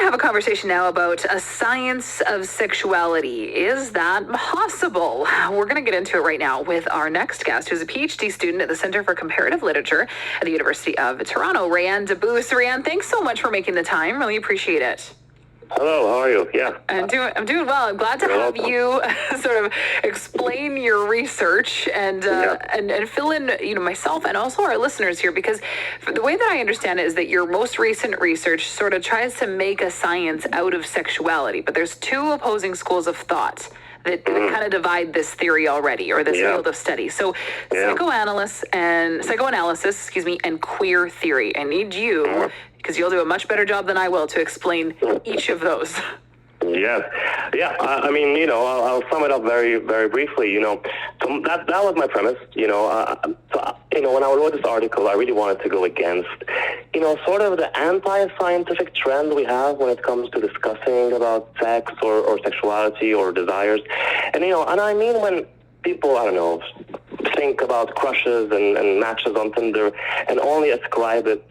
have a conversation now about a science of sexuality. Is that possible? We're going to get into it right now with our next guest, who's a PhD student at the Center for Comparative Literature at the University of Toronto, Rayyan Dabbous. Rayyan, thanks so much for making the time. Really appreciate it. Hello, how are you? Yeah. I'm doing well. I'm glad to have you sort of explain your research and fill in, myself and also our listeners here, because the way that I understand it is that your most recent research sort of tries to make a science out of sexuality, but there's two opposing schools of thought that kind of divide this theory already, or this field of study. So psychoanalysis, and queer theory. I need you, because you'll do a much better job than I will, to explain each of those. Yes. Yeah. I mean, I'll sum it up very, very briefly. So that was my premise. When I wrote this article, I really wanted to go against, sort of the anti-scientific trend we have when it comes to discussing about sex or sexuality or desires. And I mean, when people, I don't know, think about crushes and matches on Tinder and only ascribe it,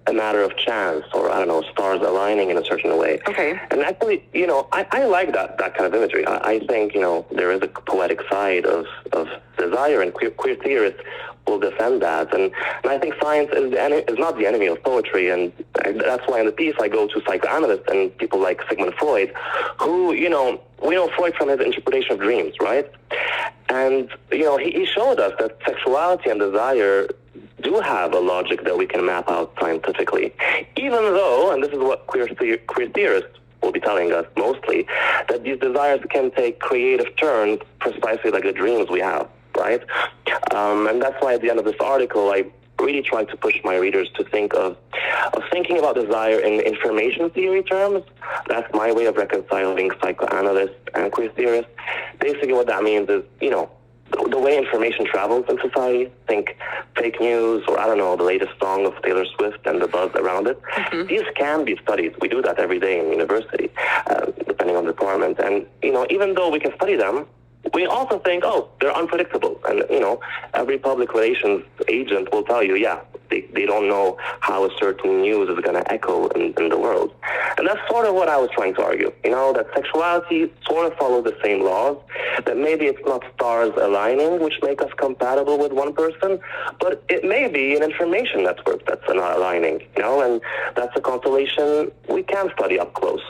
a matter of chance, or I don't know, stars aligning in a certain way. Okay. And actually, I like that kind of imagery. I think, there is a poetic side of desire, and queer theorists will defend that. And I think science is not the enemy of poetry, and that's why in the piece I go to psychoanalysts and people like Sigmund Freud, who, we know Freud from his interpretation of dreams, right? And, he showed us that sexuality and desire do have a logic that we can map out scientifically, even though, and this is what queer theorists will be telling us mostly, that these desires can take creative turns precisely like the dreams we have, right? And that's why at the end of this article, I really try to push my readers to think of thinking about desire in information theory terms. That's my way of reconciling psychoanalysts and queer theorists. Basically what that means is, the way information travels in society, think fake news, or I don't know, the latest song of Taylor Swift and the buzz around it. Mm-hmm. These can be studied. We do that every day in university, depending on the department. And, even though we can study them, we also think, they're unpredictable. And, every public relations agent will tell you, they don't know how a certain news is going to echo in the world. And that's sort of what I was trying to argue, that sexuality sort of follows the same laws, that maybe it's not stars aligning which make us compatible with one person, but it may be an information network that's not aligning, and that's a constellation we can study up close.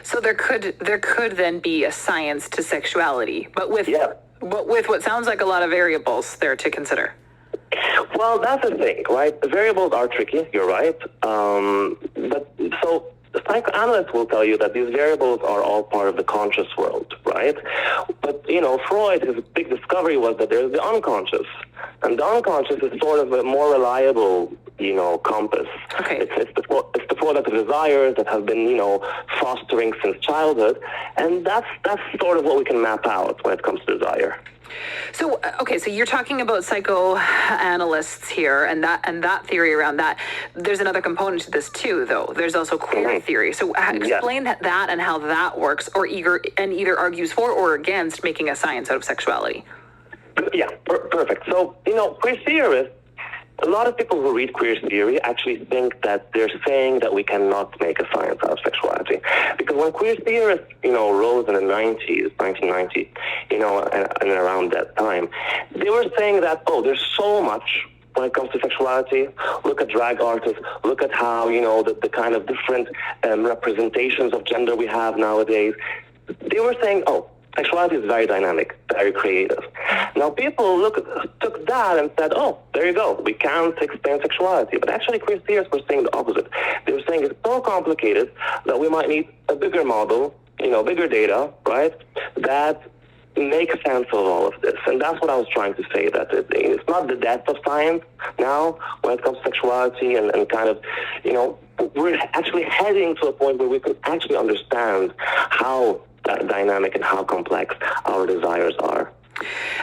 So there could then be a science to sexuality, but with what sounds like a lot of variables there to consider. Well, that's the thing, right? The variables are tricky, you're right. But so the psychoanalysts will tell you that these variables are all part of the conscious world, right? But, Freud, his big discovery was that there's the unconscious. And the unconscious is sort of a more reliable, compass. Okay. It's the product of desires that have been, fostering since childhood. And that's sort of what we can map out when it comes to desire. So, so you're talking about psychoanalysts here and that theory around that. There's another component to this too, though. There's also queer theory. So explain that and how that works, or either argues for or against making a science out of sexuality. Yeah, perfect. So, queer theorists, a lot of people who read queer theory actually think that they're saying that we cannot make a science out of sexuality. Because when queer theorists, rose in the 90s, 1990, and around that time, they were saying that, there's so much when it comes to sexuality. Look at drag artists, look at how, the kind of different representations of gender we have nowadays. They were saying, sexuality is very dynamic, very creative. Now people took that and said, there you go, we can't explain sexuality. But actually queer theorists were saying the opposite. They were saying it's so complicated that we might need a bigger model, bigger data, right, that make sense of all of this. And that's what I was trying to say, that it's not the depth of science now when it comes to sexuality and kind of, we're actually heading to a point where we can actually understand how dynamic and how complex our desires are.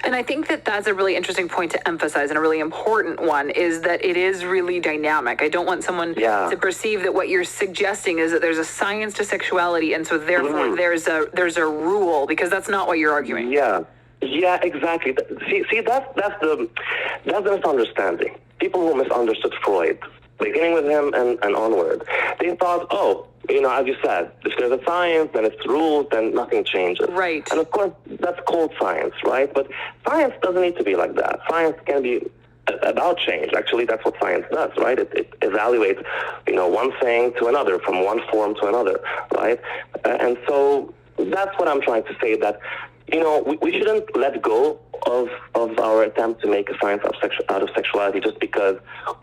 And I think that that's a really interesting point to emphasize, and a really important one, is that it is really dynamic. I don't want someone to perceive that what you're suggesting is that there's a science to sexuality, and so therefore there's a rule, because that's not what you're arguing. Yeah, exactly. See, that's the misunderstanding. People who misunderstood Freud beginning with him and onward. They thought, oh, as you said, if there's a science, then it's rules, then nothing changes. Right. And of course, that's called science, right? But science doesn't need to be like that. Science can be about change. Actually, that's what science does, right? It evaluates, one thing to another, from one form to another, right? And so that's what I'm trying to say, that, we shouldn't let go of our attempt to make a science out of sexuality just because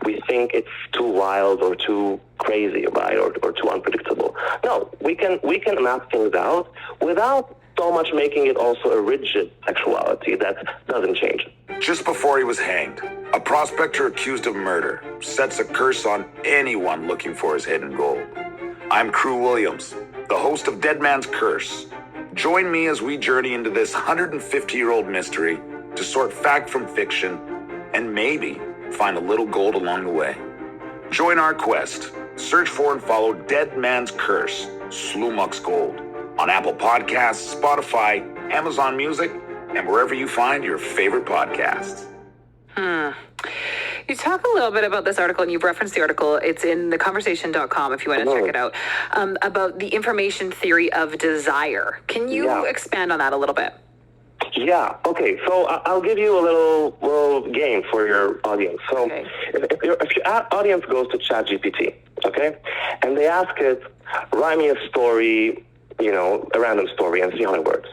we think it's too wild or too crazy, right, or too unpredictable. No, we can map things out without so much making it also a rigid sexuality that doesn't change. Just before he was hanged, a prospector accused of murder sets a curse on anyone looking for his hidden gold. I'm Crew Williams, the host of Dead Man's Curse. Join me as we journey into this 150-year-old mystery to sort fact from fiction and maybe find a little gold along the way. Join our quest. Search for and follow Dead Man's Curse, Slumuk's Gold, on Apple Podcasts, Spotify, Amazon Music, and wherever you find your favorite podcasts. You talk a little bit about this article, and you've referenced the article. It's in theconversation.com if you want to check it out, about the information theory of desire. Can you expand on that a little bit? Yeah, okay. So I'll give you a little game for your audience. So if your audience goes to ChatGPT, okay, and they ask it, write me a story, a random story, and see how it works.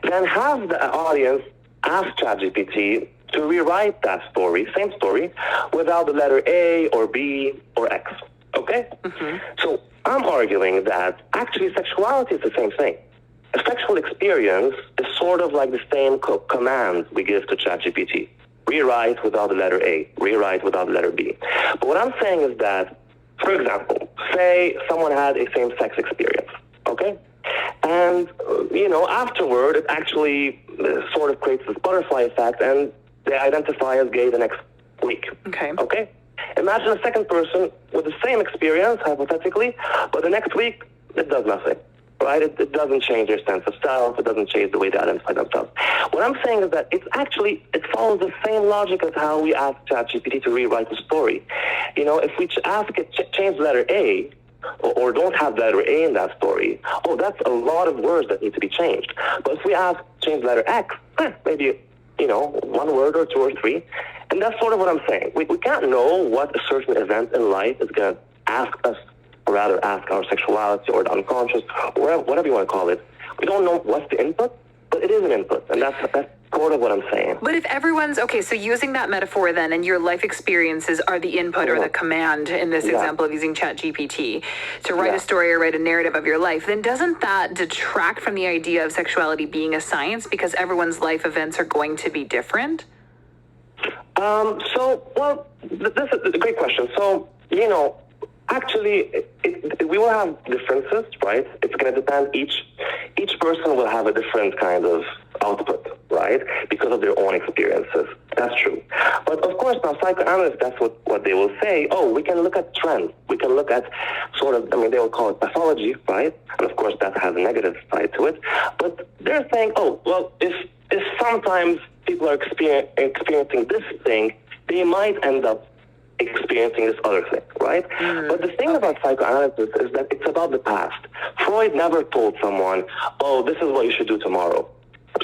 Then have the audience ask ChatGPT to rewrite that story, same story, without the letter A or B or X, okay? Mm-hmm. So I'm arguing that actually sexuality is the same thing. A sexual experience is sort of like the same command we give to ChatGPT. Rewrite without the letter A, rewrite without the letter B. But what I'm saying is that, for example, say someone had a same-sex experience, okay? And, afterward, it actually sort of creates this butterfly effect, and they identify as gay the next week. Okay? Imagine a second person with the same experience, hypothetically, but the next week, it does nothing, right? It doesn't change their sense of self. It doesn't change the way they identify themselves. What I'm saying is that it follows the same logic as how we ask ChatGPT to rewrite the story. If we ask it, change the letter A, or don't have the letter A in that story, that's a lot of words that need to be changed. But if we ask, change the letter X, maybe, one word or two or three. And that's sort of what I'm saying. We can't know what a certain event in life is going to ask us, or rather ask our sexuality or the unconscious, or whatever you want to call it. We don't know what's the input, but it is an input. And that's sort of what I'm saying. But if everyone's, so using that metaphor then, and your life experiences are the input or the command in this example of using ChatGPT to write a story or write a narrative of your life, then doesn't that detract from the idea of sexuality being a science because everyone's life events are going to be different? This is a great question. So, actually, we will have differences, right? It's going to depend. Each person will have a different kind of output, right? Because of their own experiences. That's true. But of course, now psychoanalysts, that's what they will say. We can look at trends. We can look at they will call it pathology, right? And of course, that has a negative side to it. But they're saying, if sometimes people are experiencing this thing, they might end up experiencing this other thing, right? But the thing about psychoanalysis is that it's about the past. Freud never told someone, this is what you should do tomorrow.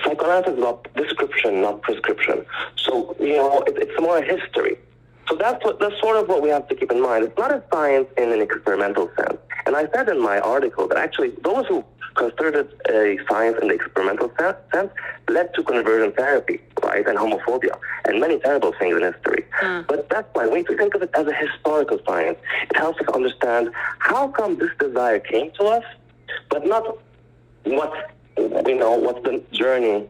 Psychoanalysis is about description, not prescription. So, it's more a history. So that's sort of what we have to keep in mind. It's not a science in an experimental sense. And I said in my article that actually those who considered a science in the experimental sense led to conversion therapy, right, and homophobia, and many terrible things in history. But that's why we need to think of it as a historical science. It helps us understand how come this desire came to us, but not what's the journey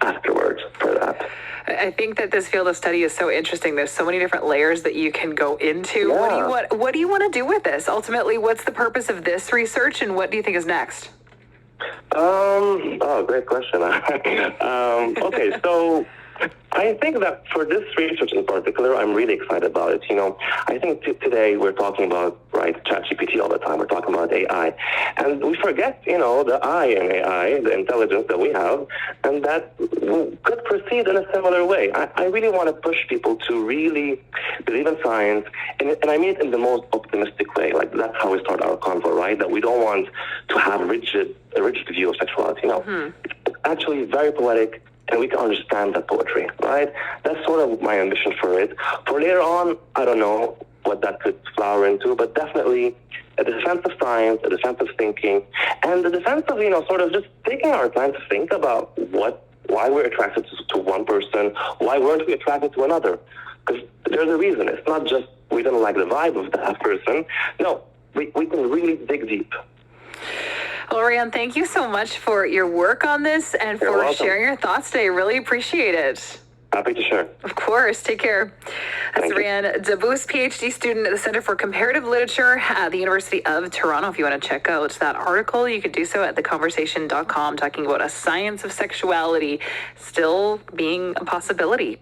afterwards for that. I think that this field of study is so interesting. There's so many different layers that you can go into. Yeah. What do you want to do with this? Ultimately, what's the purpose of this research, and what do you think is next? Great question. Okay, so I think that for this research in particular, I'm really excited about it. I think today we're talking about right? ChatGPT all the time. We're talking about AI. And we forget, the I in AI, the intelligence that we have, and that could proceed in a similar way. I really want to push people to really believe in science, and I mean it in the most optimistic way. Like, that's how we start our convo, right? That we don't want to have a rigid view of sexuality. No, it's actually very poetic, and we can understand that poetry, right? That's sort of my ambition for it. For later on, I don't know what that could flower into, but definitely a defense of science, a defense of thinking, and the defense of, sort of just taking our time to think about why we're attracted to one person, why weren't we attracted to another? Because there's a reason. It's not just we don't like the vibe of that person. No, we can really dig deep. Well, Rayyan, thank you so much for your work on this and for sharing your thoughts today. Really appreciate it. Happy to share. Of course. Take care. That's Rayyan Dabbous, PhD student at the Center for Comparative Literature at the University of Toronto. If you want to check out that article, you could do so at theconversation.com, talking about a science of sexuality still being a possibility.